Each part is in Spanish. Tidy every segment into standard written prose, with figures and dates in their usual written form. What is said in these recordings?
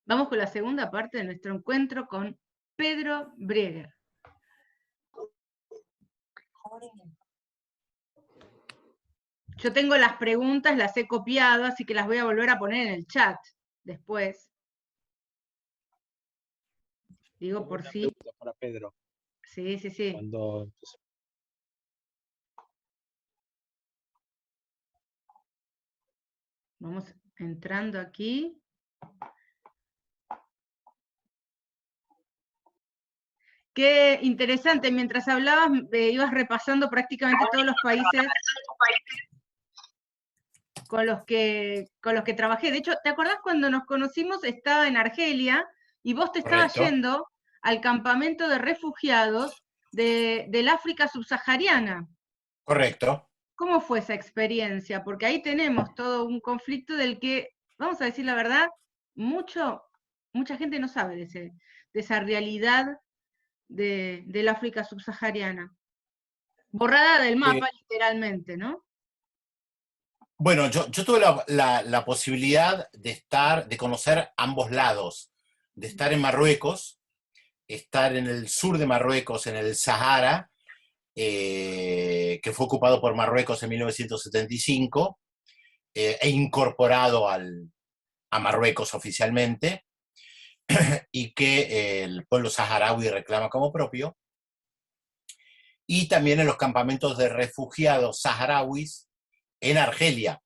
Vamos con la segunda parte de nuestro encuentro con Pedro Brieger. Yo tengo las preguntas, las he copiado, así que las voy a volver a poner en el chat después. Digo por sí. Para Pedro. Sí, sí, sí. Cuando... Vamos entrando aquí. Qué interesante, mientras hablabas ibas repasando prácticamente todos los países con los que trabajé. De hecho, ¿te acordás cuando nos conocimos? Estaba en Argelia y vos te estabas yendo al campamento de refugiados del África subsahariana. Correcto. ¿Cómo fue esa experiencia? Porque ahí tenemos todo un conflicto del que, vamos a decir la verdad, mucha gente no sabe de esa realidad del África subsahariana. Borrada del mapa, literalmente, ¿no? Bueno, yo tuve la posibilidad de conocer ambos lados, de estar en Marruecos, estar en el sur de Marruecos, en el Sahara, que fue ocupado por Marruecos en 1975, e incorporado a Marruecos oficialmente, y que el pueblo saharaui reclama como propio, y también en los campamentos de refugiados saharauis en Argelia,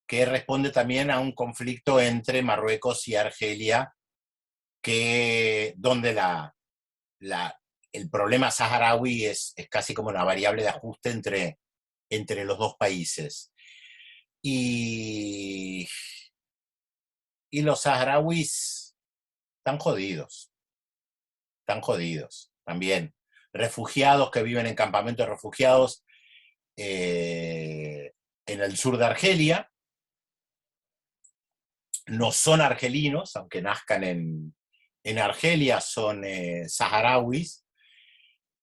que responde también a un conflicto entre Marruecos y Argelia, donde el problema saharaui es casi como una variable de ajuste entre los dos países. Y los saharauis están jodidos también. Refugiados que viven en campamentos de refugiados en el sur de Argelia, no son argelinos, aunque nazcan en Argelia, son saharauis,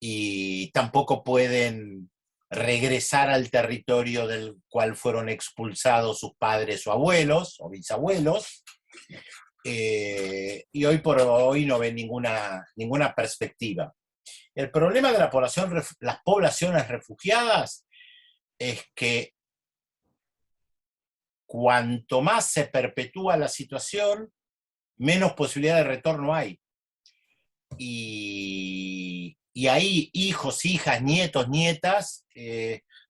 y tampoco pueden regresar al territorio del cual fueron expulsados sus padres o abuelos o bisabuelos, y hoy por hoy no ven ninguna perspectiva. El problema de las poblaciones refugiadas es que cuanto más se perpetúa la situación, menos posibilidad de retorno hay. Y ahí hijos, hijas, nietos, nietas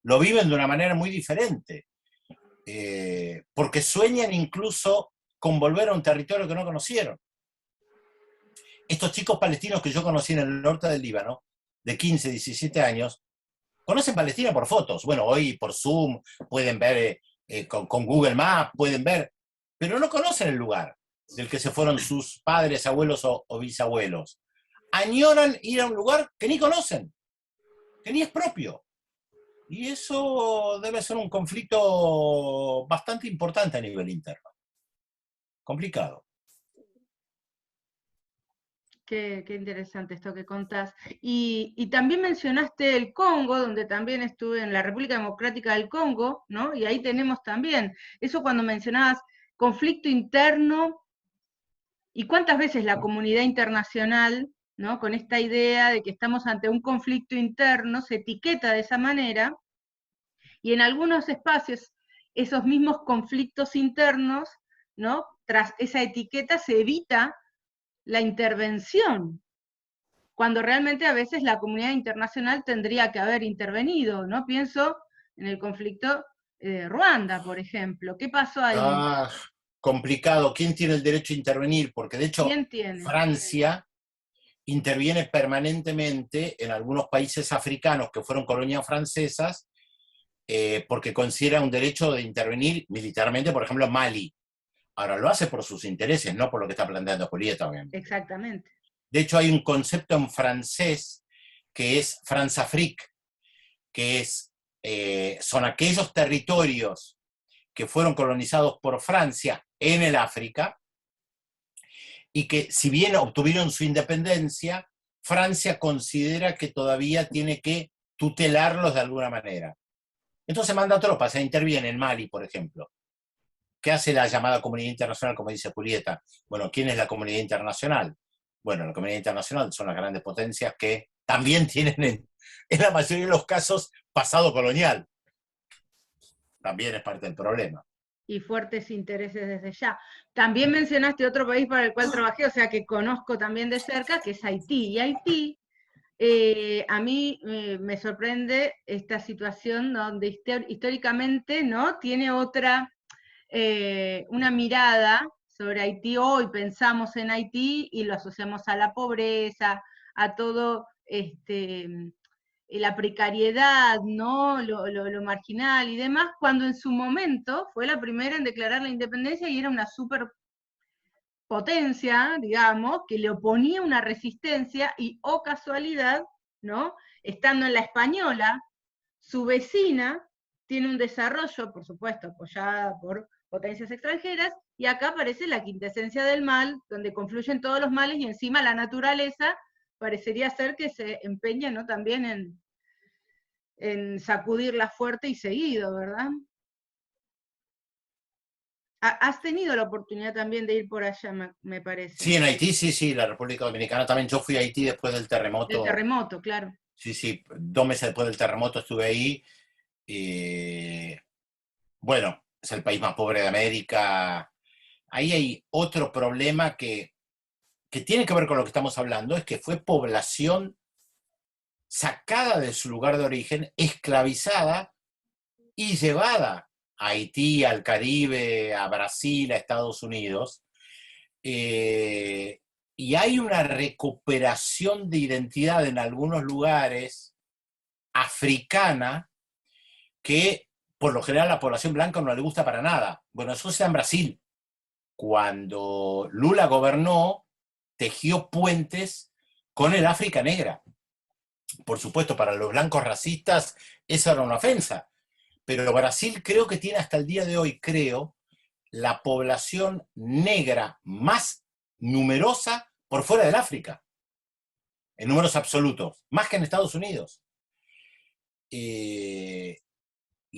lo viven de una manera muy diferente, porque sueñan incluso con volver a un territorio que no conocieron. Estos chicos palestinos que yo conocí en el norte del Líbano, de 15, 17 años, conocen Palestina por fotos. Bueno, hoy por Zoom pueden ver, con Google Maps pueden ver, pero no conocen el lugar del que se fueron sus padres, abuelos o bisabuelos. Añoran ir a un lugar que ni conocen, que ni es propio. Y eso debe ser un conflicto bastante importante a nivel interno. Complicado. Qué interesante esto que contás. Y también mencionaste el Congo, donde también estuve en la República Democrática del Congo, ¿no? Y ahí tenemos también, eso cuando mencionabas conflicto interno, y cuántas veces la comunidad internacional, ¿no? Con esta idea de que estamos ante un conflicto interno, se etiqueta de esa manera, y en algunos espacios esos mismos conflictos internos, ¿no? Tras esa etiqueta se evita la intervención, cuando realmente a veces la comunidad internacional tendría que haber intervenido, ¿no? Pienso en el conflicto de Ruanda, por ejemplo. ¿Qué pasó ahí? Complicado. ¿Quién tiene el derecho a intervenir? Porque de hecho ¿Quién tiene? Francia interviene permanentemente en algunos países africanos que fueron colonias francesas, porque considera un derecho de intervenir militarmente, por ejemplo, en Mali. Ahora, lo hace por sus intereses, no por lo que está planteando Julieta, obviamente. Exactamente. De hecho, hay un concepto en francés que es France-Afrique, que son aquellos territorios que fueron colonizados por Francia en el África, y que si bien obtuvieron su independencia, Francia considera que todavía tiene que tutelarlos de alguna manera. Entonces manda tropas, interviene en Mali, por ejemplo, ¿qué hace la llamada comunidad internacional, como dice Julieta? Bueno, ¿quién es la comunidad internacional? Bueno, la comunidad internacional son las grandes potencias que también tienen, en la mayoría de los casos, pasado colonial. También es parte del problema. Y fuertes intereses desde ya. También mencionaste otro país para el cual trabajé, o sea que conozco también de cerca, que es Haití. Y Haití, a mí me sorprende esta situación donde históricamente, ¿no?, tiene otra, una mirada sobre Haití. Hoy pensamos en Haití y lo asociamos a la pobreza, a todo la precariedad, ¿no? Lo marginal y demás, cuando en su momento fue la primera en declarar la independencia y era una superpotencia, digamos, que le oponía una resistencia y, oh casualidad, ¿no?, estando en la española, su vecina tiene un desarrollo, por supuesto, apoyada por potencias extranjeras, y acá aparece la quintesencia del mal, donde confluyen todos los males, y encima la naturaleza parecería ser que se empeña, ¿no?, también en sacudirla fuerte y seguido, ¿verdad? Has tenido la oportunidad también de ir por allá, me parece. Sí, en Haití, sí, sí, la República Dominicana también. Yo fui a Haití después del Del terremoto. terremoto, claro. Sí, sí, 2 meses después del terremoto estuve ahí. Bueno, es el país más pobre de América. Ahí hay otro problema que tiene que ver con lo que estamos hablando, es que fue población sacada de su lugar de origen, esclavizada y llevada a Haití, al Caribe, a Brasil, a Estados Unidos. Y hay una recuperación de identidad en algunos lugares africana que por lo general a la población blanca no le gusta para nada. Bueno, eso se da en Brasil. Cuando Lula gobernó, tejió puentes con el África negra. Por supuesto, para los blancos racistas eso era una ofensa, pero Brasil creo que tiene hasta el día de hoy, creo, la población negra más numerosa por fuera del África, en números absolutos, más que en Estados Unidos. Y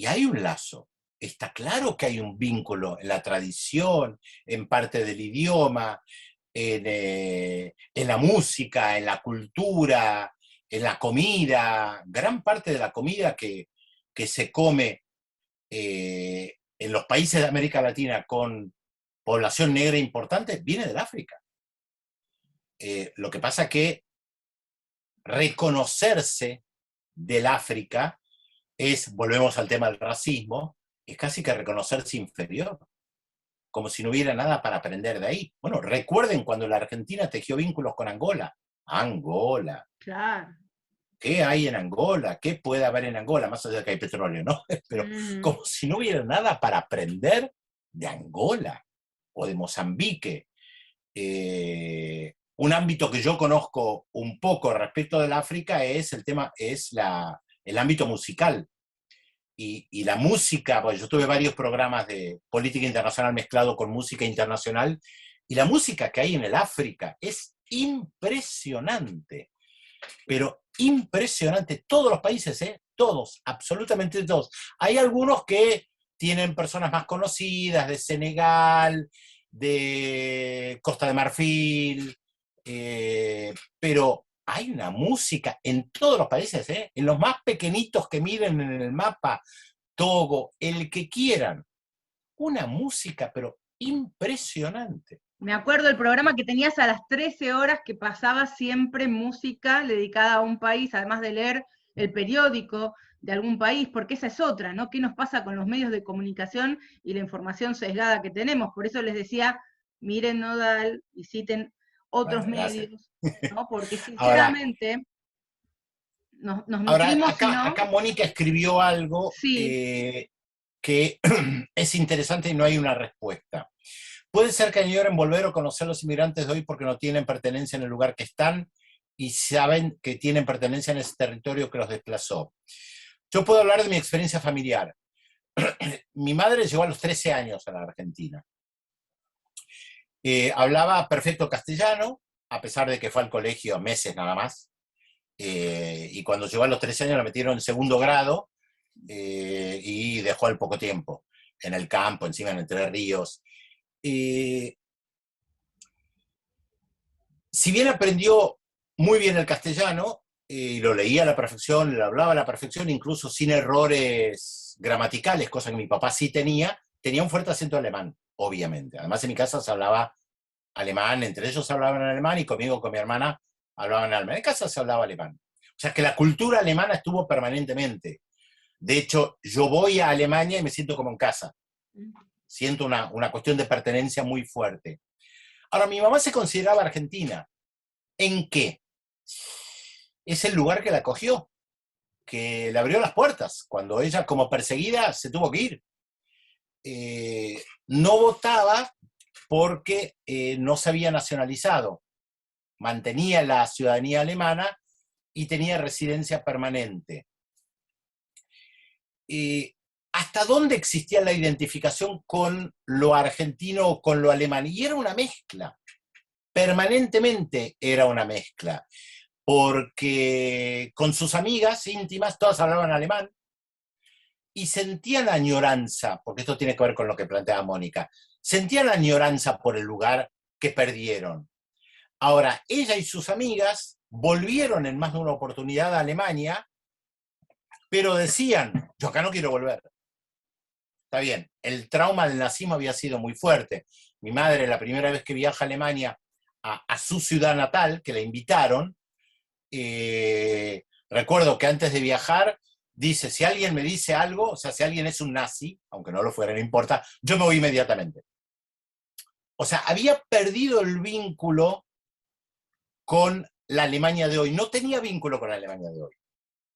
hay un lazo. Está claro que hay un vínculo en la tradición, en parte del idioma, en la música, en la cultura, en la comida. Gran parte de la comida que se come en los países de América Latina con población negra importante viene del África. Lo que pasa es que reconocerse del África es, volvemos al tema del racismo, es casi que reconocerse inferior, como si no hubiera nada para aprender de ahí. Bueno, recuerden cuando la Argentina tejió vínculos con Angola. Angola. Claro. ¿Qué hay en Angola? ¿Qué puede haber en Angola? Más allá de que hay petróleo, ¿no? Pero como si no hubiera nada para aprender de Angola o de Mozambique. Un ámbito que yo conozco un poco respecto del África es el tema, es el ámbito musical. Y la música, pues yo tuve varios programas de política internacional mezclado con música internacional, y la música que hay en el África es impresionante, pero impresionante. Todos los países, todos, absolutamente todos. Hay algunos que tienen personas más conocidas, de Senegal, de Costa de Marfil, pero hay una música en todos los países, en los más pequeñitos que miren en el mapa, Togo, el que quieran, una música, pero impresionante. Me acuerdo el programa que tenías a las 13 horas que pasaba siempre música dedicada a un país, además de leer el periódico de algún país, porque esa es otra, ¿no? ¿Qué nos pasa con los medios de comunicación y la información sesgada que tenemos? Por eso les decía, miren Nodal, visiten otros medios, ¿no? Porque sinceramente nos nutrimos, acá Mónica escribió algo sí. Que es interesante y no hay una respuesta. Puede ser que añoren volver o conocer a los inmigrantes de hoy porque no tienen pertenencia en el lugar que están y saben que tienen pertenencia en ese territorio que los desplazó. Yo puedo hablar de mi experiencia familiar. Mi madre llegó a los 13 años a la Argentina. Hablaba perfecto castellano, a pesar de que fue al colegio meses nada más. Y cuando llegó a los 13 años la metieron en segundo grado y dejó al poco tiempo. en el campo, encima en Entre Ríos. Si bien aprendió muy bien el castellano, y lo leía a la perfección, lo hablaba a la perfección, incluso sin errores gramaticales, cosa que mi papá sí tenía un fuerte acento alemán, obviamente. Además, en mi casa se hablaba alemán, entre ellos hablaban alemán y conmigo, con mi hermana, hablaban alemán. En casa se hablaba alemán. O sea, que la cultura alemana estuvo permanentemente. De hecho, yo voy a Alemania y me siento como en casa. Siento una cuestión de pertenencia muy fuerte. Ahora, mi mamá se consideraba argentina. ¿En qué? Es el lugar que la acogió, que le abrió las puertas. Cuando ella, como perseguida, se tuvo que ir. No votaba porque no se había nacionalizado. Mantenía la ciudadanía alemana y tenía residencia permanente. ¿Hasta dónde existía la identificación con lo argentino o con lo alemán? Y era una mezcla. Permanentemente era una mezcla. Porque con sus amigas íntimas todas hablaban alemán y sentían añoranza, porque esto tiene que ver con lo que planteaba Mónica, sentían añoranza por el lugar que perdieron. Ahora, ella y sus amigas volvieron en más de una oportunidad a Alemania, pero decían, yo acá no quiero volver. Está bien, el trauma del nazismo había sido muy fuerte. Mi madre, la primera vez que viaja a Alemania, a su ciudad natal, que la invitaron, recuerdo que antes de viajar, dice, si alguien me dice algo, o sea, si alguien es un nazi, aunque no lo fuera, no importa, yo me voy inmediatamente. O sea, había perdido el vínculo con la Alemania de hoy. No tenía vínculo con la Alemania de hoy.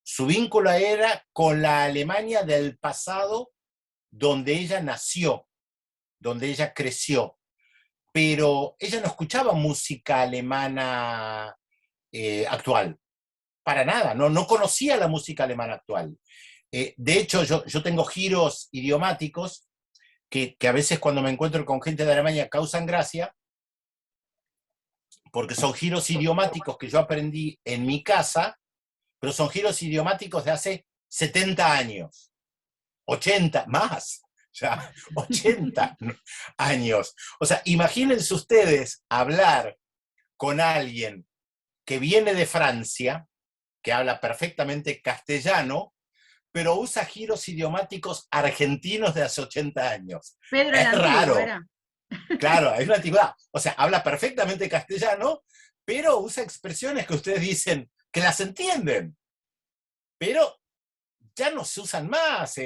Su vínculo era con la Alemania del pasado, donde ella nació, donde ella creció. Pero ella no escuchaba música alemana actual. Para nada, no conocía la música alemana actual. De hecho, yo tengo giros idiomáticos que a veces cuando me encuentro con gente de Alemania causan gracia, porque son giros idiomáticos que yo aprendí en mi casa, pero son giros idiomáticos de hace 70 años, 80, más, ya, 80 años. O sea, imagínense ustedes hablar con alguien que viene de Francia, que habla perfectamente castellano, pero usa giros idiomáticos argentinos de hace 80 años. Pedro el Es Antiguo, raro. era. Claro, es una antigüedad. O sea, habla perfectamente castellano, pero usa expresiones que ustedes dicen que las entienden. Pero ya no se usan más,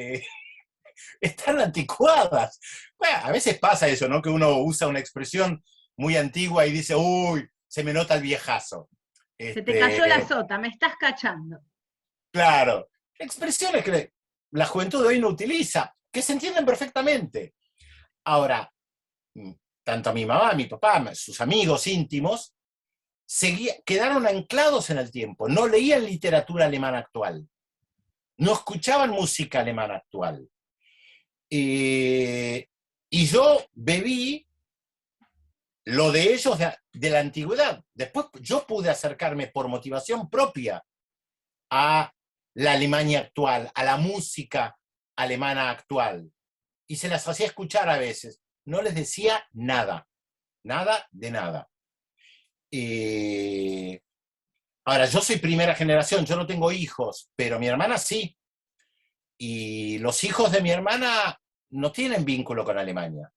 están anticuadas. Bueno, a veces pasa eso, ¿no? Que uno usa una expresión muy antigua y dice, uy, se me nota el viejazo. Se te cayó la sota, me estás cachando. Claro, expresiones que la juventud de hoy no utiliza, que se entienden perfectamente. Ahora, tanto mi mamá, mi papá, sus amigos íntimos, quedaron anclados en el tiempo, no leían literatura alemana actual, no escuchaban música alemana actual. Y yo bebí lo de ellos de la antigüedad. Después yo pude acercarme por motivación propia a la Alemania actual, a la música alemana actual. Y se las hacía escuchar a veces. No les decía nada, nada de nada. Ahora, yo soy primera generación, yo no tengo hijos, pero mi hermana sí. Y los hijos de mi hermana no tienen vínculo con Alemania.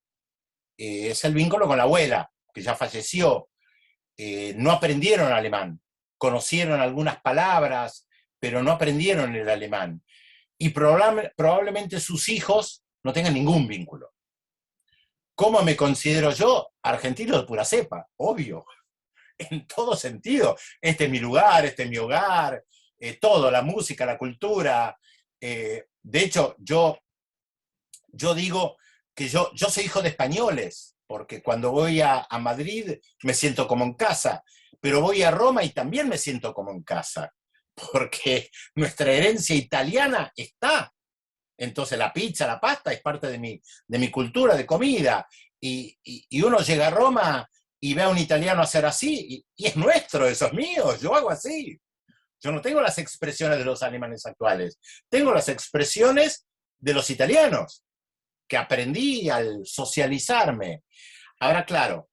Es el vínculo con la abuela, que ya falleció. No aprendieron alemán. Conocieron algunas palabras, pero no aprendieron el alemán. Y probablemente sus hijos no tengan ningún vínculo. ¿Cómo me considero yo? Argentino de pura cepa, obvio. En todo sentido. Este es mi lugar, este es mi hogar, todo, la música, la cultura. De hecho, yo digo que yo soy hijo de españoles, porque cuando voy a Madrid me siento como en casa, pero voy a Roma y también me siento como en casa, porque nuestra herencia italiana está. Entonces la pizza, la pasta es parte de mi cultura de comida. Y uno llega a Roma y ve a un italiano hacer así, y es nuestro, eso es mío, yo hago así. Yo no tengo las expresiones de los alemanes actuales, tengo las expresiones de los italianos. que aprendí al socializarme. Ahora, claro,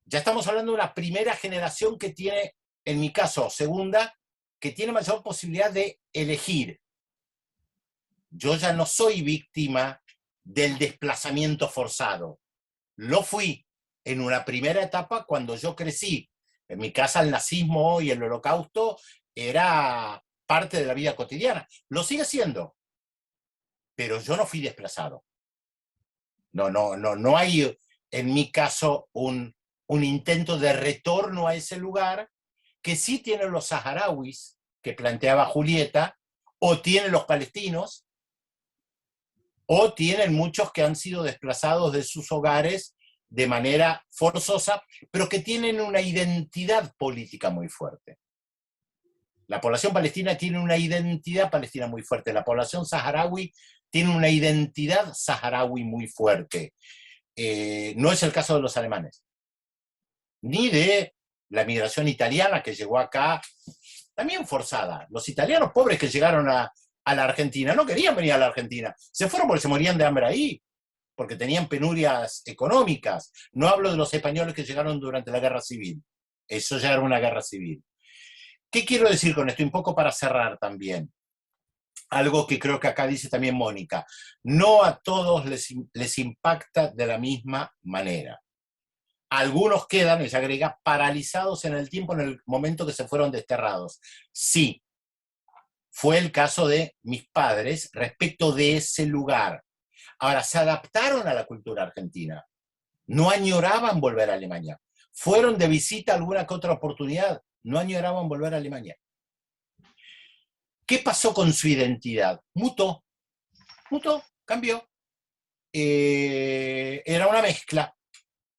ya estamos hablando de una primera generación que tiene, en mi caso, segunda, que tiene mayor posibilidad de elegir. Yo ya no soy víctima del desplazamiento forzado. Lo fui en una primera etapa cuando yo crecí. En mi casa el nazismo y el holocausto era parte de la vida cotidiana. Lo sigue siendo, pero yo no fui desplazado. No hay en mi caso un intento de retorno a ese lugar que sí tienen los saharauis, que planteaba Julieta, o tienen los palestinos, o tienen muchos que han sido desplazados de sus hogares de manera forzosa, pero que tienen una identidad política muy fuerte. La población palestina tiene una identidad palestina muy fuerte, la población saharaui tiene una identidad saharaui muy fuerte. No es el caso de los alemanes, ni de la migración italiana que llegó acá, también forzada. Los italianos pobres que llegaron a la Argentina no querían venir a la Argentina, se fueron porque se morían de hambre ahí, porque tenían penurias económicas. No hablo de los españoles que llegaron durante la guerra civil, eso ya era una guerra civil. ¿Qué quiero decir con esto? Un poco para cerrar también. Algo que creo que acá dice también Mónica. No a todos les impacta de la misma manera. Algunos quedan, ella agrega, paralizados en el tiempo en el momento que se fueron desterrados. Sí, fue el caso de mis padres respecto de ese lugar. Ahora, se adaptaron a la cultura argentina. No añoraban volver a Alemania. Fueron de visita alguna que otra oportunidad. No añoraban volver a Alemania. ¿Qué pasó con su identidad? Mutó, cambió. Era una mezcla.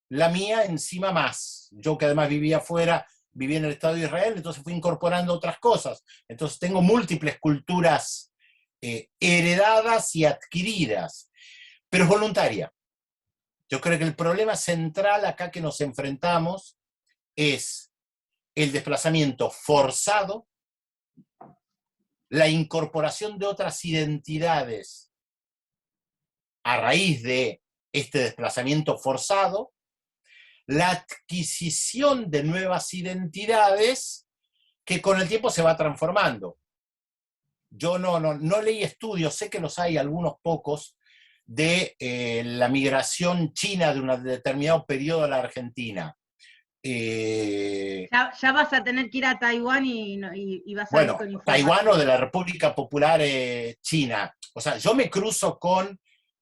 La mía encima más. Yo que además vivía afuera, vivía en el Estado de Israel, entonces fui incorporando otras cosas. Entonces tengo múltiples culturas heredadas y adquiridas, pero es voluntaria. Yo creo que el problema central acá que nos enfrentamos es el desplazamiento forzado, la incorporación de otras identidades a raíz de este desplazamiento forzado, la adquisición de nuevas identidades que con el tiempo se va transformando. Yo no leí estudios, sé que los hay algunos pocos, de la migración china de un determinado periodo a la Argentina. Ya vas a tener que ir a Taiwán y vas a ir Bueno, con información. Taiwán o de la República Popular China. O sea, yo me cruzo con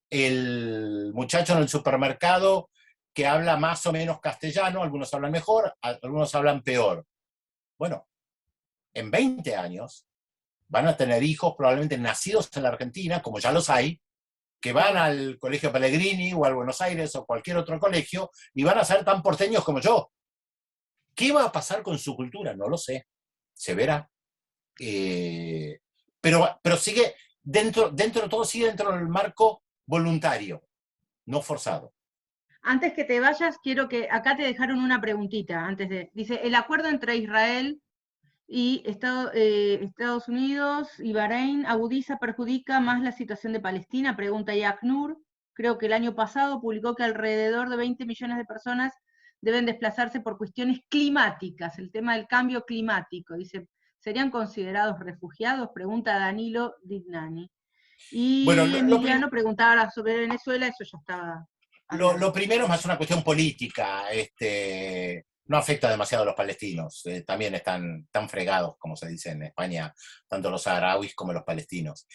el muchacho en el supermercado que habla más o menos castellano, algunos hablan mejor, algunos hablan peor. Bueno, en 20 años van a tener hijos probablemente nacidos en la Argentina, como ya los hay, que van al Colegio Pellegrini o al Buenos Aires o cualquier otro colegio y van a ser tan porteños como yo. ¿Qué va a pasar con su cultura? No lo sé. Se verá. Pero sigue, dentro de todo, sigue dentro del marco voluntario, no forzado. Antes que te vayas, quiero que, acá te dejaron una preguntita, dice, el acuerdo entre Israel y Estados Unidos y Bahrein perjudica más la situación de Palestina, pregunta Yaknur. Creo que el año pasado publicó que alrededor de 20 millones de personas deben desplazarse por cuestiones climáticas, el tema del cambio climático. Dice, ¿serían considerados refugiados? Pregunta Danilo Dignani. Y bueno, Emiliano preguntaba sobre Venezuela, eso ya estaba. Lo primero es más una cuestión política. No afecta demasiado a los palestinos. También están tan fregados, como se dice en España, tanto los saharauis como los palestinos.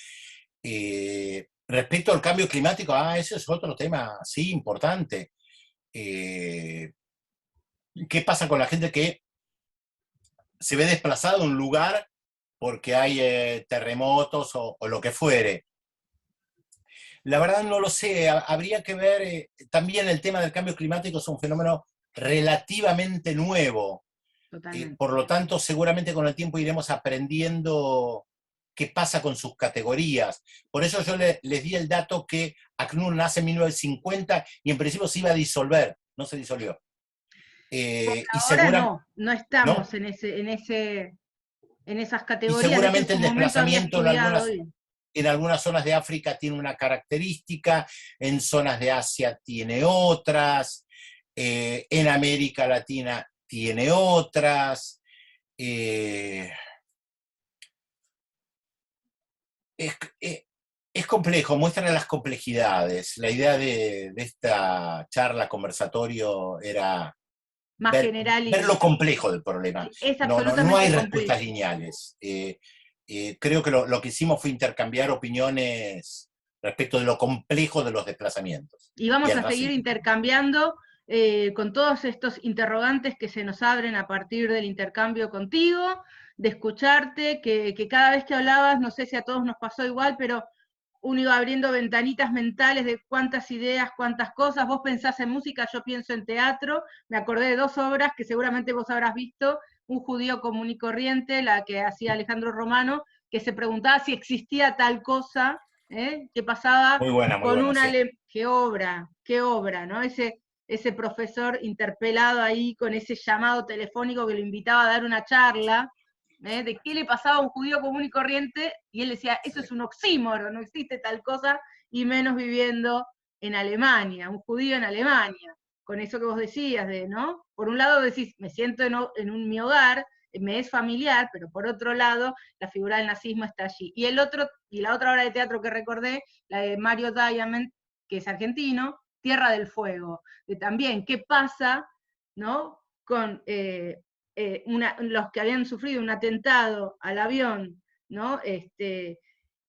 Respecto al cambio climático, ese es otro tema, sí, importante. ¿Qué pasa con la gente que se ve desplazada de un lugar porque hay terremotos o lo que fuere? La verdad no lo sé, habría que ver, también el tema del cambio climático es un fenómeno relativamente nuevo, por lo tanto seguramente con el tiempo iremos aprendiendo qué pasa con sus categorías. Por eso yo les di el dato que ACNUR nace en 1950 y en principio se iba a disolver, no se disolvió. Ahora no estamos ¿no? en esas categorías. Y seguramente el desplazamiento en algunas... en algunas zonas de África tiene una característica, en zonas de Asia tiene otras, en América Latina tiene otras. Es, es- es complejo, muestra las complejidades. La idea de esta charla, conversatorio, era Más general ver lo complejo del problema. es No hay absolutamente respuestas complejo. lineales. Creo que lo que hicimos fue intercambiar opiniones respecto de lo complejo de los desplazamientos Y y vamos el a seguir racismo. intercambiando con todos estos interrogantes que se nos abren a partir del intercambio contigo, de escucharte, que cada vez que hablabas, no sé si a todos nos pasó igual, pero uno iba abriendo ventanitas mentales de cuántas ideas, cuántas cosas. Vos pensás en música, yo pienso en teatro. Me acordé de 2 obras que seguramente vos habrás visto: Un judío común y corriente, la que hacía Alejandro Romano, que se preguntaba si existía tal cosa, qué pasaba Muy con buena, una... sí. qué obra, ¿no? Ese profesor interpelado ahí con ese llamado telefónico que lo invitaba a dar una charla, de qué le pasaba a un judío común y corriente, y él decía, eso es un oxímoron, no existe tal cosa, y menos viviendo en Alemania, un judío en Alemania, con eso que vos decías, ¿no? Por un lado decís, me siento mi hogar, me es familiar, pero por otro lado, la figura del nazismo está allí. Y la otra obra de teatro que recordé, la de Mario Diamond, que es argentino, Tierra del Fuego, de también qué pasa, ¿no? Con los que habían sufrido un atentado al avión, ¿no?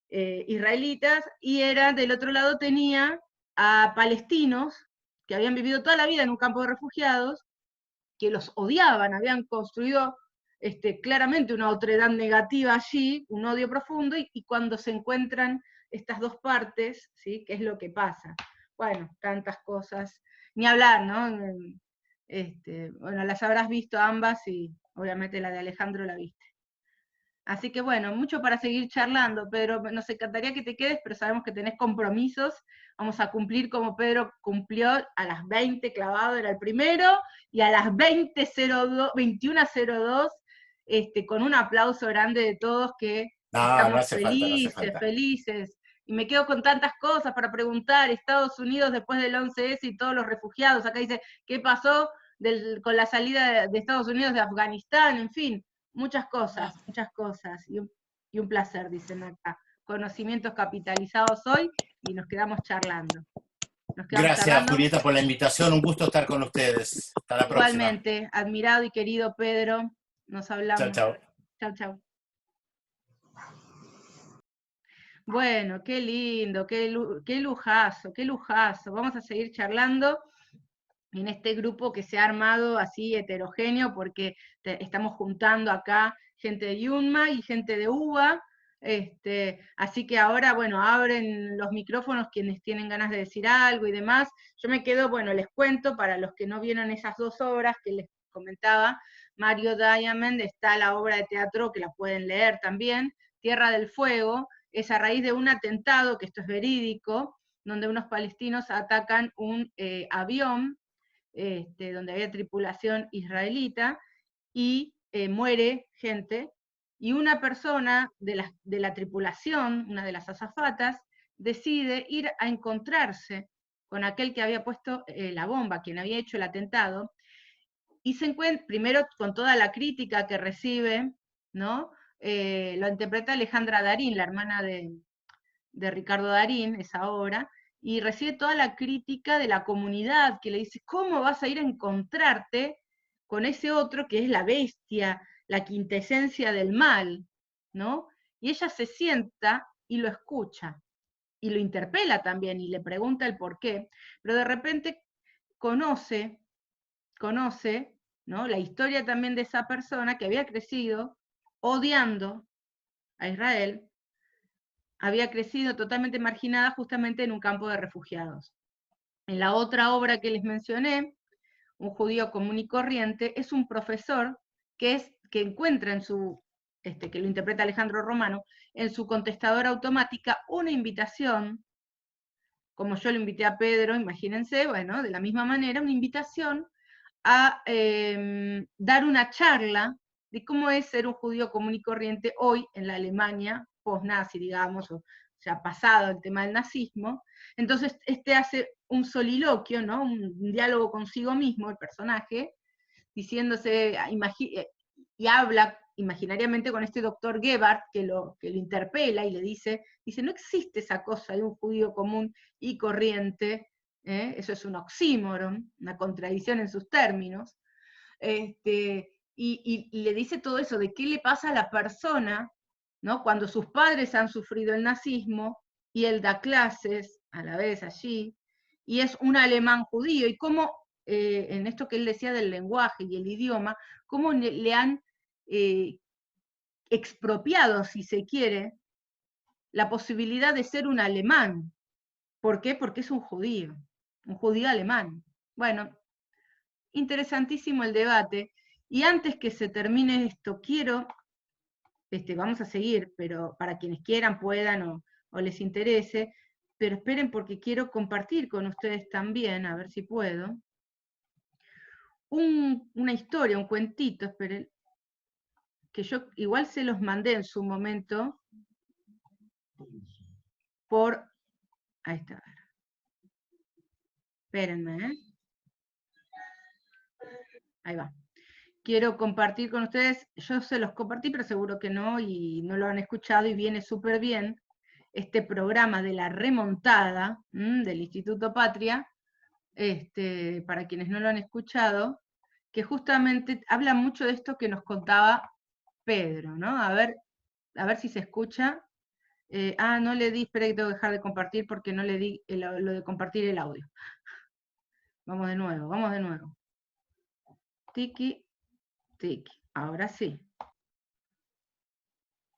Israelitas, y del otro lado tenía a palestinos que habían vivido toda la vida en un campo de refugiados, que los odiaban, habían construido claramente una otredad negativa allí, un odio profundo, y cuando se encuentran estas dos partes, ¿sí? ¿Qué es lo que pasa? Bueno, tantas cosas, ni hablar, ¿no? Bueno, las habrás visto ambas y obviamente la de Alejandro la viste. Así que bueno, mucho para seguir charlando, Pedro. Nos encantaría que te quedes, pero sabemos que tenés compromisos. Vamos a cumplir como Pedro cumplió a las 20 clavado, era el primero, y a las 21:02, con un aplauso grande de todos que No estamos hace falta, no hace felices, falta. felices. Y me quedo con tantas cosas para preguntar. Estados Unidos después del 11S y todos los refugiados. Acá dice, ¿qué pasó con la salida de Estados Unidos de Afganistán? En fin, muchas cosas, y un placer, dicen acá. Conocimientos capitalizados hoy y nos quedamos charlando. Nos quedamos Gracias, charlando. Julieta, por la invitación. Un gusto estar con ustedes. Hasta la próxima. Igualmente, admirado y querido Pedro, nos Chao, hablamos. chao. Chau, chau. Bueno, qué lindo, qué lujazo, qué lujazo. Vamos a seguir charlando en este grupo que se ha armado así heterogéneo, porque estamos juntando acá gente de Yunma y gente de UBA, así que ahora, bueno, abren los micrófonos quienes tienen ganas de decir algo y demás. Yo me quedo, bueno, les cuento, para los que no vieron esas 2 obras que les comentaba, Mario Diamond, está la obra de teatro que la pueden leer también, Tierra del Fuego, es a raíz de un atentado, que esto es verídico, donde unos palestinos atacan un avión donde había tripulación israelita, y muere gente, y una persona de la tripulación, una de las azafatas, decide ir a encontrarse con aquel que había puesto la bomba, quien había hecho el atentado, y se encuentra, primero con toda la crítica que recibe, ¿no? Lo interpreta Alejandra Darín, la hermana de Ricardo Darín, esa obra, y recibe toda la crítica de la comunidad que le dice, ¿cómo vas a ir a encontrarte con ese otro que es la bestia, la quintesencia del mal? ¿No? Y ella se sienta y lo escucha, y lo interpela también, y le pregunta el por qué, pero de repente conoce, ¿no? La historia también de esa persona que había crecido odiando a Israel, había crecido totalmente marginada justamente en un campo de refugiados. En la otra obra que les mencioné, Un judío común y corriente, es un profesor que encuentra que lo interpreta Alejandro Romano, en su contestadora automática una invitación, como yo lo invité a Pedro, imagínense, bueno, de la misma manera, una invitación a dar una charla de cómo es ser un judío común y corriente hoy en la Alemania post-nazi, digamos, o ya pasado el tema del nazismo. Entonces hace un soliloquio, ¿no? Un diálogo consigo mismo, el personaje, diciéndose, y habla imaginariamente con este doctor Gebhardt, que lo interpela y le dice, no existe esa cosa de un judío común y corriente, eso es un oxímoron, una contradicción en sus términos, y le dice todo eso, de qué le pasa a la persona, ¿no? Cuando sus padres han sufrido el nazismo, y él da clases a la vez allí, y es un alemán judío, y cómo, en esto que él decía del lenguaje y el idioma, cómo le han expropiado, si se quiere, la posibilidad de ser un alemán. ¿Por qué? Porque es un judío alemán. Bueno, interesantísimo el debate, y antes que se termine esto, quiero, vamos a seguir, pero para quienes quieran, puedan o les interese, pero esperen porque quiero compartir con ustedes también, a ver si puedo, una historia, un cuentito, esperen, que yo igual se los mandé en su momento, ahí está, espérenme, ahí va. Quiero compartir con ustedes, yo se los compartí, pero seguro que no, y no lo han escuchado, y viene súper bien, este programa de la remontada del Instituto Patria, para quienes no lo han escuchado, que justamente habla mucho de esto que nos contaba Pedro, ¿no? A ver si se escucha. No le di, espera que tengo que dejar de compartir porque no le di lo de compartir el audio. Vamos de nuevo. Tiki, tiki. Ahora sí.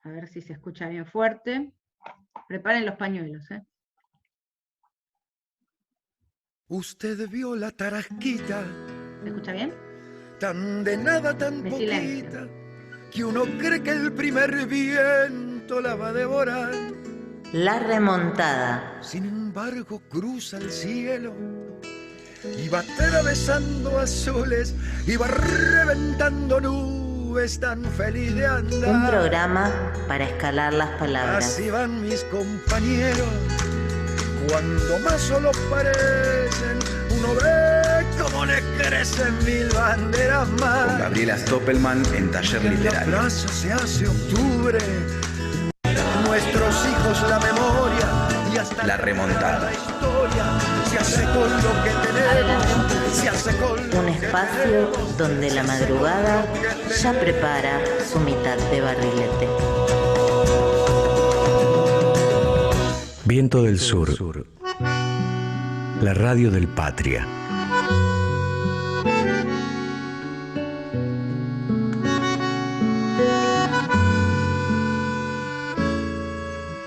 A ver si se escucha bien fuerte. Preparen los pañuelos, ¿eh? Usted vio la tarasquita. ¿Se escucha bien? Tan de nada, tan De poquita, silencio. que uno cree que el primer viento la va a devorar. La remontada. Sin embargo, cruza el cielo y va atravesando azules y va reventando nubes, tan feliz de andar. Un programa para escalar las palabras. Así van mis compañeros, cuando más solos parecen, uno ve cómo les crecen mil banderas más. Con Gabriela Stoppelman en Taller Literario. En la plaza se hace octubre, nuestros hijos la memoria y hasta La remontada. la historia se hace con lo que tenemos, se hace con lo Un espacio donde la madrugada ya prepara su mitad de barrilete. Viento del Sur, la radio del Patria.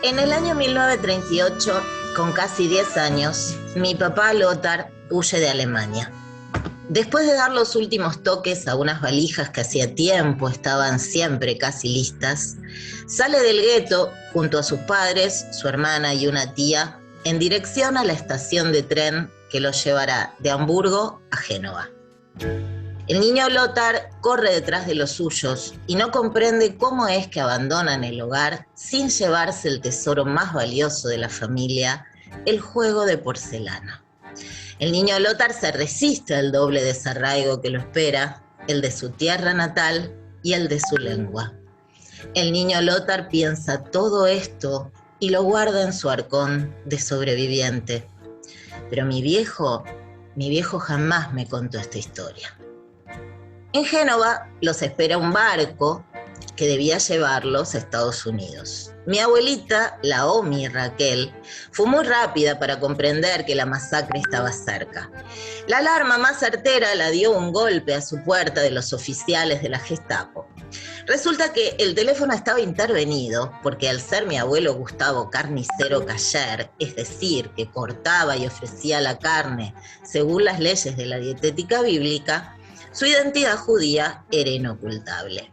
En el año 1938, con casi 10 años, mi papá Lothar huye de Alemania. Después de dar los últimos toques a unas valijas que hacía tiempo estaban siempre casi listas, sale del gueto junto a sus padres, su hermana y una tía, en dirección a la estación de tren que los llevará de Hamburgo a Génova. El niño Lothar corre detrás de los suyos y no comprende cómo es que abandonan el hogar sin llevarse el tesoro más valioso de la familia, el juego de porcelana. El niño Lothar se resiste al doble desarraigo que lo espera, el de su tierra natal y el de su lengua. El niño Lothar piensa todo esto y lo guarda en su arcón de sobreviviente. Pero mi viejo jamás me contó esta historia. En Génova los espera un barco que debía llevarlos a Estados Unidos. Mi abuelita, la Omi Raquel, fue muy rápida para comprender que la masacre estaba cerca. La alarma más certera la dio un golpe a su puerta de los oficiales de la Gestapo. Resulta que el teléfono estaba intervenido porque al ser mi abuelo Gustavo carnicero cayer, es decir, que cortaba y ofrecía la carne según las leyes de la dietética bíblica, su identidad judía era inocultable.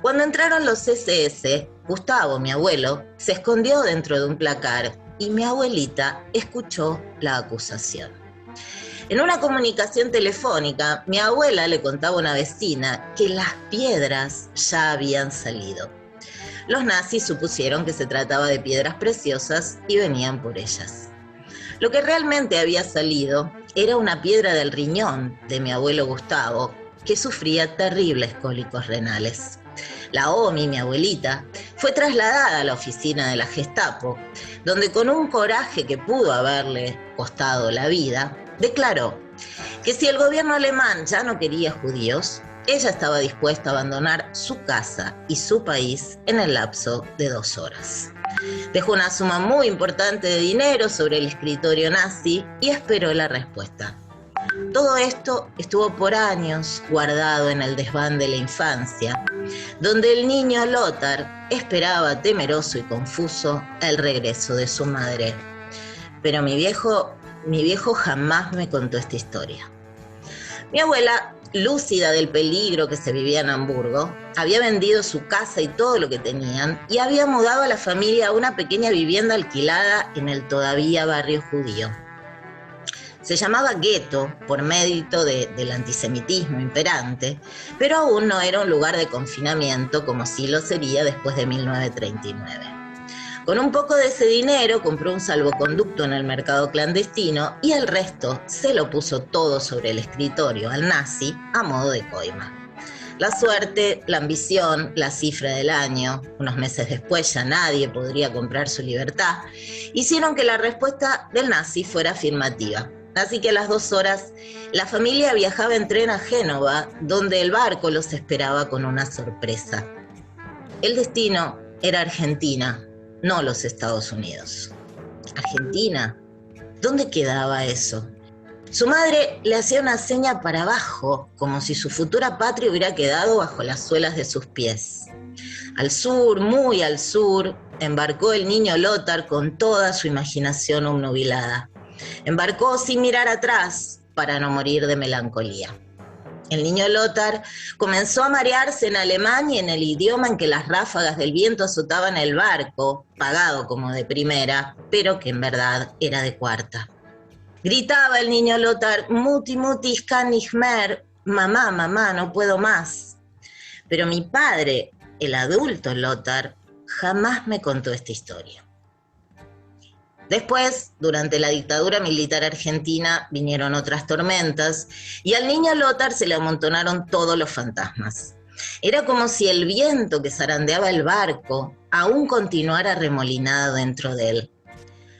Cuando entraron los SS, Gustavo, mi abuelo, se escondió dentro de un placar y mi abuelita escuchó la acusación. En una comunicación telefónica, mi abuela le contaba a una vecina que las piedras ya habían salido. los nazis supusieron que se trataba de piedras preciosas y venían por ellas. Lo que realmente había salido era una piedra del riñón de mi abuelo Gustavo, que sufría terribles cólicos renales. La Omi, mi abuelita, fue trasladada a la oficina de la Gestapo, donde con un coraje que pudo haberle costado la vida, declaró que si el gobierno alemán ya no quería judíos, ella estaba dispuesta a abandonar su casa y su país en el lapso de 2 horas. Dejó una suma muy importante de dinero sobre el escritorio nazi y esperó la respuesta. Todo esto estuvo por años guardado en el desván de la infancia, donde el niño Lothar esperaba temeroso y confuso el regreso de su madre. Pero mi viejo jamás me contó esta historia. Mi abuela, lúcida del peligro que se vivía en Hamburgo, había vendido su casa y todo lo que tenían y había mudado a la familia a una pequeña vivienda alquilada en el todavía barrio judío. Se llamaba gueto por mérito del antisemitismo imperante, pero aún no era un lugar de confinamiento como sí lo sería después de 1939. Con un poco de ese dinero compró un salvoconducto en el mercado clandestino y el resto se lo puso todo sobre el escritorio al nazi a modo de coima. La suerte, la ambición, la cifra del año, unos meses después ya nadie podría comprar su libertad, hicieron que la respuesta del nazi fuera afirmativa. Así que a las 2 horas la familia viajaba en tren a Génova, donde el barco los esperaba con una sorpresa. El destino era Argentina, no los Estados Unidos. ¿Argentina? ¿Dónde quedaba eso? Su madre le hacía una seña para abajo, como si su futura patria hubiera quedado bajo las suelas de sus pies. Al sur, muy al sur, embarcó el niño Lothar con toda su imaginación obnubilada. Embarcó sin mirar atrás para no morir de melancolía. El niño Lothar comenzó a marearse en alemán y en el idioma en que las ráfagas del viento azotaban el barco, pagado como de primera, pero que en verdad era de cuarta. Gritaba el niño Lothar, Mutti, Mutti, ich kann nicht mehr, mamá, mamá, no puedo más. Pero mi padre, el adulto Lothar, jamás me contó esta historia. Después, durante la dictadura militar argentina, vinieron otras tormentas y al niño Lothar se le amontonaron todos los fantasmas. Era como si el viento que zarandeaba el barco aún continuara remolinado dentro de él.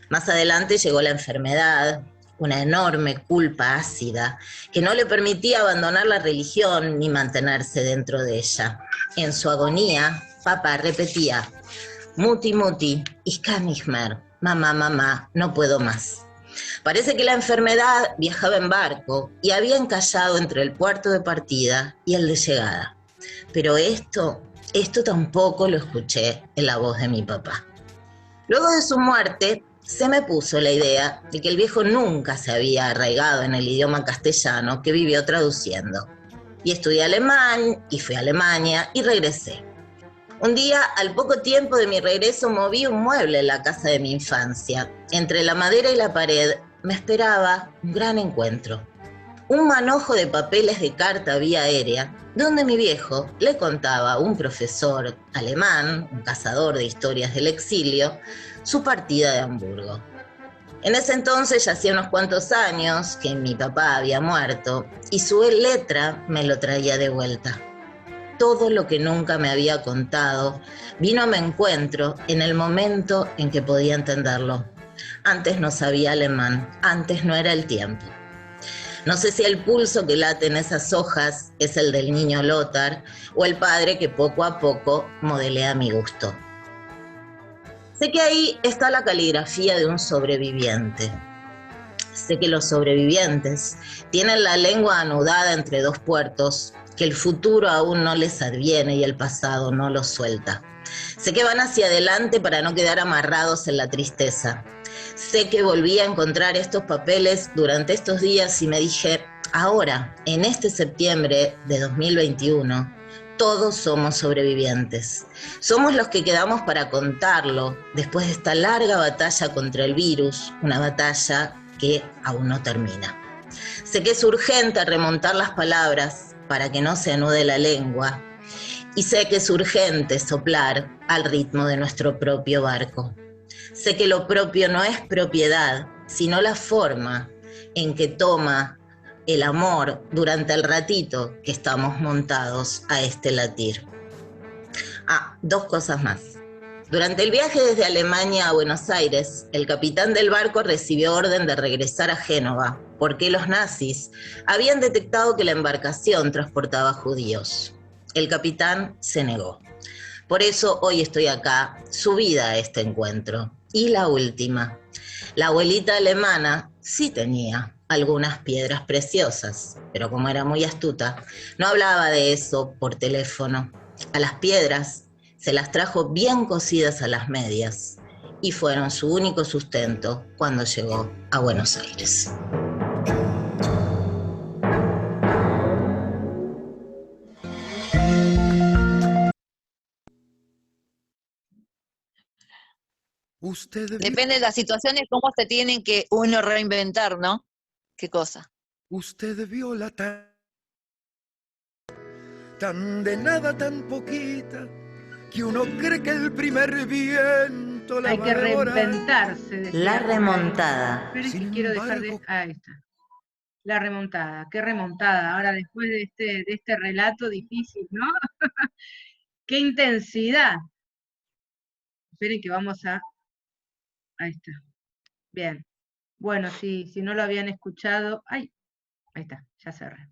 Más adelante llegó la enfermedad, una enorme culpa ácida que no le permitía abandonar la religión ni mantenerse dentro de ella. En su agonía, papá repetía, Mutti, Mutti, ich kann nicht mehr. Mamá, mamá, no puedo más. Parece que la enfermedad viajaba en barco y había encallado entre el puerto de partida y el de llegada. Pero esto tampoco lo escuché en la voz de mi papá. Luego de su muerte, se me puso la idea de que el viejo nunca se había arraigado en el idioma castellano que vivió traduciendo. Y estudié alemán, y fui a Alemania, y regresé. Un día, al poco tiempo de mi regreso, moví un mueble en la casa de mi infancia. Entre la madera y la pared me esperaba un gran encuentro. Un manojo de papeles de carta vía aérea, donde mi viejo le contaba a un profesor alemán, un cazador de historias del exilio, su partida de Hamburgo. En ese entonces, ya hacía unos cuantos años que mi papá había muerto, y su letra me lo traía de vuelta. Todo lo que nunca me había contado vino a mi encuentro en el momento en que podía entenderlo. Antes no sabía alemán, antes no era el tiempo. No sé si el pulso que late en esas hojas es el del niño Lothar o el padre que poco a poco modelé a mi gusto. Sé que ahí está la caligrafía de un sobreviviente. Sé que los sobrevivientes tienen la lengua anudada entre 2 puertos, que el futuro aún no les adviene y el pasado no los suelta. Sé que van hacia adelante para no quedar amarrados en la tristeza. Sé que volví a encontrar estos papeles durante estos días y me dije, ahora, en este septiembre de 2021, todos somos sobrevivientes. Somos los que quedamos para contarlo después de esta larga batalla contra el virus, una batalla que aún no termina. Sé que es urgente remontar las palabras para que no se anude la lengua Y sé que es urgente soplar al ritmo de nuestro propio barco. Sé que lo propio no es propiedad, sino la forma en que toma el amor durante el ratito que estamos montados a este latir. Dos cosas más. Durante el viaje desde Alemania a Buenos Aires, el capitán del barco recibió orden de regresar a Génova, porque los nazis habían detectado que la embarcación transportaba judíos. El capitán se negó. Por eso hoy estoy acá, subida a este encuentro. Y la última. La abuelita alemana sí tenía algunas piedras preciosas, pero como era muy astuta, no hablaba de eso por teléfono. A las piedras se las trajo bien cosidas a las medias y fueron su único sustento cuando llegó a Buenos Aires. Depende de las situaciones, cómo se tienen que uno reinventar, ¿no? ¿Qué cosa? Usted vio la tan de nada, tan poquita, que uno cree que el primer viento la Hay va que a devorar. reinventarse. decía La por ahí. remontada. Esperen que Sin quiero dejar de... embargo, Ahí está. La remontada. Qué remontada. Ahora después de este relato difícil, ¿no? Qué intensidad. Esperen que vamos a... Ahí está. Bien. Bueno, si no lo habían escuchado... ¡Ay! Ahí está, ya cerré.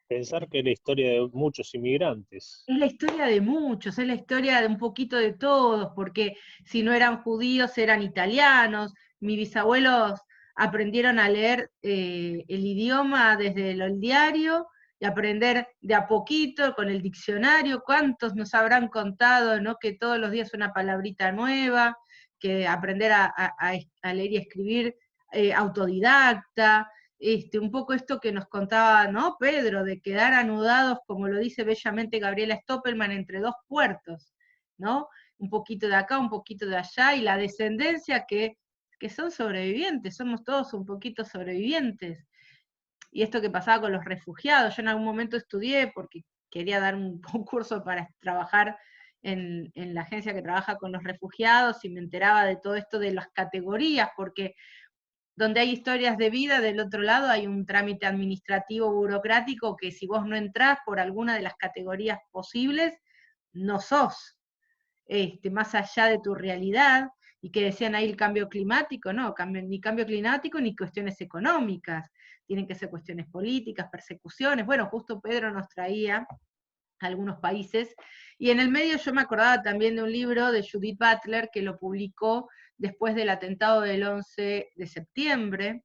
Pensar que es la historia de muchos inmigrantes. Es la historia de muchos, es la historia de un poquito de todos, porque si no eran judíos, eran italianos. Mis bisabuelos aprendieron a leer el idioma desde el diario y aprender de a poquito con el diccionario. ¿Cuántos nos habrán contado, ¿no? Que todos los días una palabrita nueva, que aprender a leer y escribir autodidacta? Un poco esto que nos contaba, ¿no? Pedro, de quedar anudados, como lo dice bellamente Gabriela Stoppelman, entre dos puertos, ¿no? Un poquito de acá, un poquito de allá, y la descendencia que son sobrevivientes, somos todos un poquito sobrevivientes. Y esto que pasaba con los refugiados, yo en algún momento estudié porque quería dar un curso para trabajar en la agencia que trabaja con los refugiados, y me enteraba de todo esto de las categorías, porque donde hay historias de vida, del otro lado hay un trámite administrativo burocrático que si vos no entrás por alguna de las categorías posibles, no sos, más allá de tu realidad, y que decían ahí el cambio climático, no, ni cambio climático ni cuestiones económicas, tienen que ser cuestiones políticas, persecuciones. Bueno, justo Pedro nos traía algunos países, y en el medio yo me acordaba también de un libro de Judith Butler que lo publicó después del atentado del 11 de septiembre,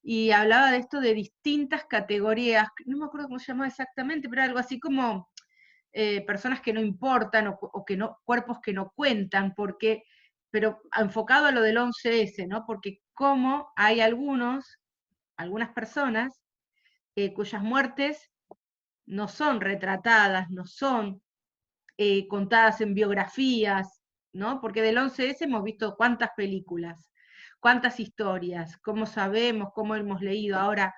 y hablaba de esto de distintas categorías, no me acuerdo cómo se llamaba exactamente, pero algo así como personas que no importan, o que no, cuerpos que no cuentan, pero enfocado a lo del 11S, ¿no? Porque como hay algunas personas cuyas muertes no son retratadas, no son contadas en biografías, ¿no? Porque del 11S hemos visto cuántas películas, cuántas historias, cómo sabemos, cómo hemos leído. Ahora,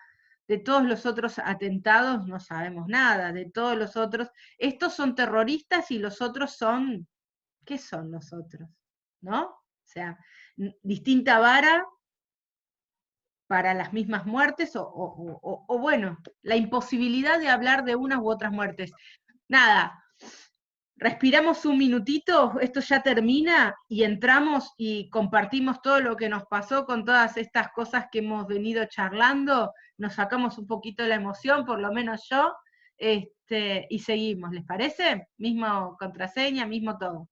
de todos los otros atentados no sabemos nada, de todos los otros, estos son terroristas y los otros son, ¿qué son los otros? ¿No? O sea, distinta vara para las mismas muertes, o bueno, la imposibilidad de hablar de unas u otras muertes. Nada, respiramos un minutito, esto ya termina, y entramos y compartimos todo lo que nos pasó con todas estas cosas que hemos venido charlando, nos sacamos un poquito la emoción, por lo menos yo, y seguimos, ¿les parece? Mismo contraseña, mismo todo.